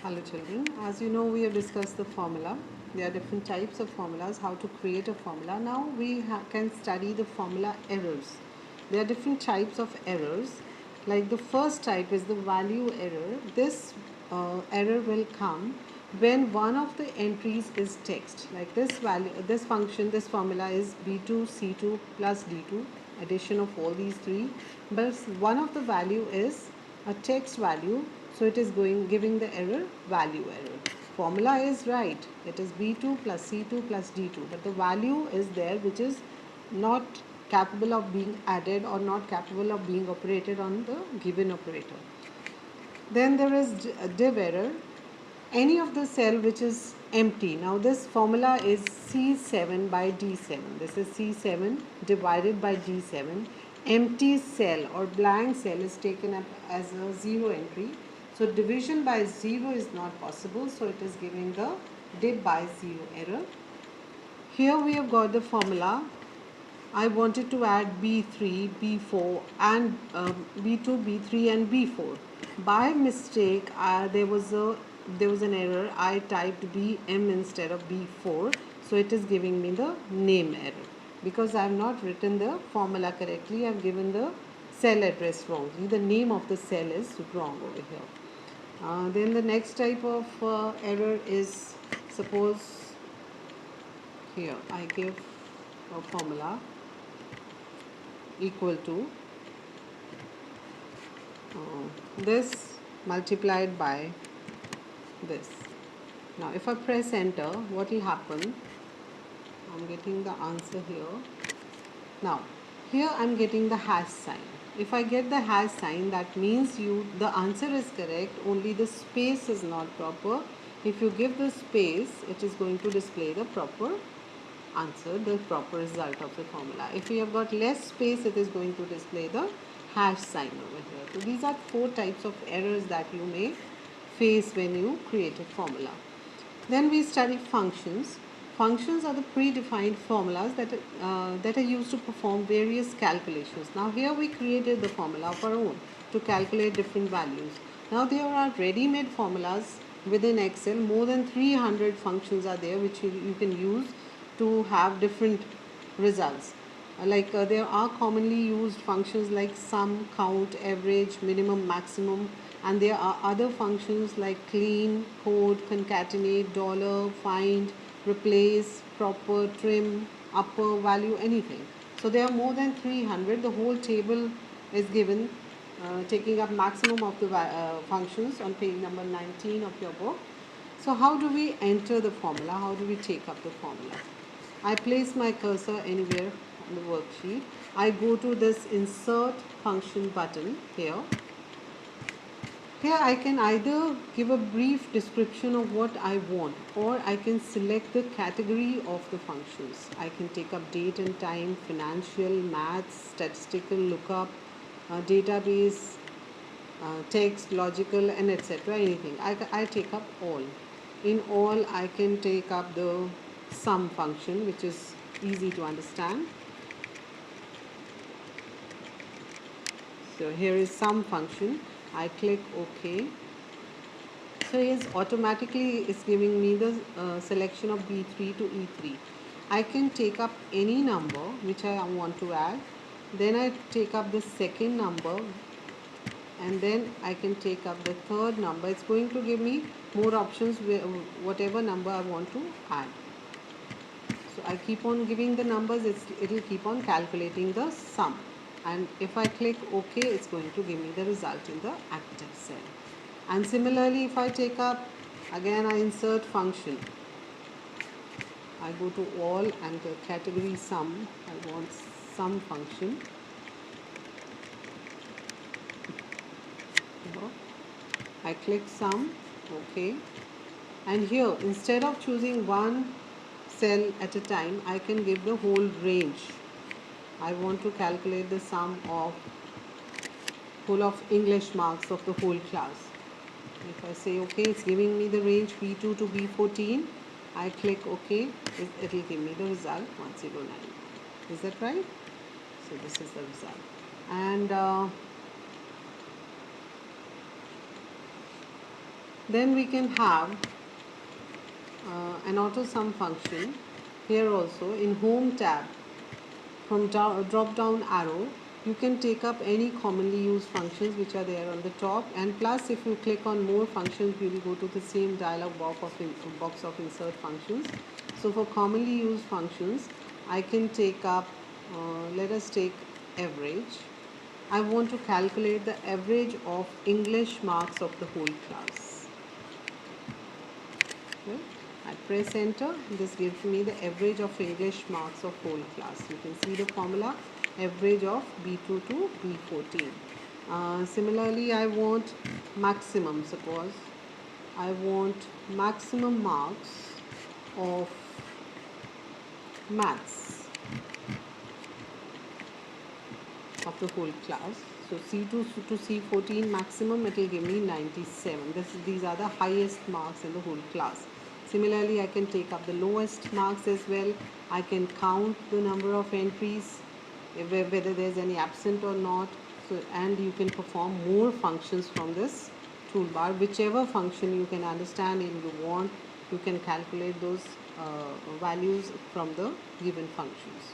Hello children, as you know we have discussed the formula. There are different types of formulas, how to create a formula. Now we can study the formula errors. There are different types of errors. Like the first type is the value error. This error will come when one of the entries is text. Like this value, this function, this formula is b2 c2 plus d2, addition of all these three, but one of the value is a text value, so it is giving the error value error. Formula is right, it is b2 plus c2 plus d2, but the value is there which is not capable of being added or not capable of being operated on the given operator. Then there is div error, any of the cell which is empty. Now this formula is C7 by D7. This is C7 divided by D7. Empty cell or blank cell is taken up as a zero entry. So division by zero is not possible. So it is giving the div by zero error. Here we have got the formula. I wanted to add B3, B4 and B2, B3 and B4. By mistake, there was an error. I typed BM instead of B4, so it is giving me the name error because I have not written the formula correctly. I have given the cell address wrongly. The name of the cell is wrong over here. Then the next type of error is, suppose here I give a formula equal to this multiplied by this. Now if I press enter, what will happen? I'm getting the answer here. Now here I'm getting the hash sign. If I get the hash sign, that means the answer is correct, only the space is not proper. If you give the space, it is going to display the proper answer, the proper result of the formula. If you have got less space, it is going to display the hash sign over here. So these are four types of errors that you may face when you create a formula. Then we study functions. Functions are the predefined formulas that are used to perform various calculations. Now here we created the formula of our own to calculate different values. Now there are ready-made formulas within Excel. More than 300 functions are there which you can use to have different results. There are commonly used functions like sum, count, average, minimum, maximum, and there are other functions like clean, code, concatenate, dollar, find, replace, proper, trim, upper, value, anything. So there are more than 300. The whole table is given, taking up maximum of the functions on page number 19 of your book. So how do we enter the formula? How do we take up the formula? I place my cursor anywhere on the worksheet. I go to this insert function button here. Here I can either give a brief description of what I want, or I can select the category of the functions. I can take up date and time, financial, maths, statistical, lookup, database, text, logical, and etc. Anything. I take up all. In all, I can take up the sum function, which is easy to understand. So here is sum function. I click OK. So it's automatically it's giving me the selection of B3 to E3. I can take up any number which I want to add. Then I take up the second number, and then I can take up the third number. It's going to give me more options, whatever number I want to add. So I keep on giving the numbers, it will keep on calculating the sum. And if I click OK, it's going to give me the result in the active cell. And similarly, if I take up, again I insert function. I go to all and the category sum. I want sum function. I click sum, OK. And here, instead of choosing one cell at a time, I can give the whole range. I want to calculate the sum of whole of English marks of the whole class. If I say OK, it's giving me the range B2 to B14. I click OK, it will give me the result 109. Is that right? So this is the result. And Then we can have an auto sum function here also in home tab. From drop down arrow, you can take up any commonly used functions which are there on the top, and plus if you click on more functions, you will go to the same dialog box of insert functions. So for commonly used functions, I can take up, let us take average. I want to calculate the average of English marks of the whole class. Okay. I press enter. This gives me the average of English marks of whole class. You can see the formula, average of B2 to B14. Similarly, I want maximum. Suppose I want maximum marks of maths of the whole class. So C2 to C14 maximum, it will give me 97. These are the highest marks in the whole class. Similarly, I can take up the lowest marks as well. I can count the number of entries, whether there is any absent or not. So, and you can perform more functions from this toolbar. Whichever function you can understand and you want, you can calculate those values from the given functions.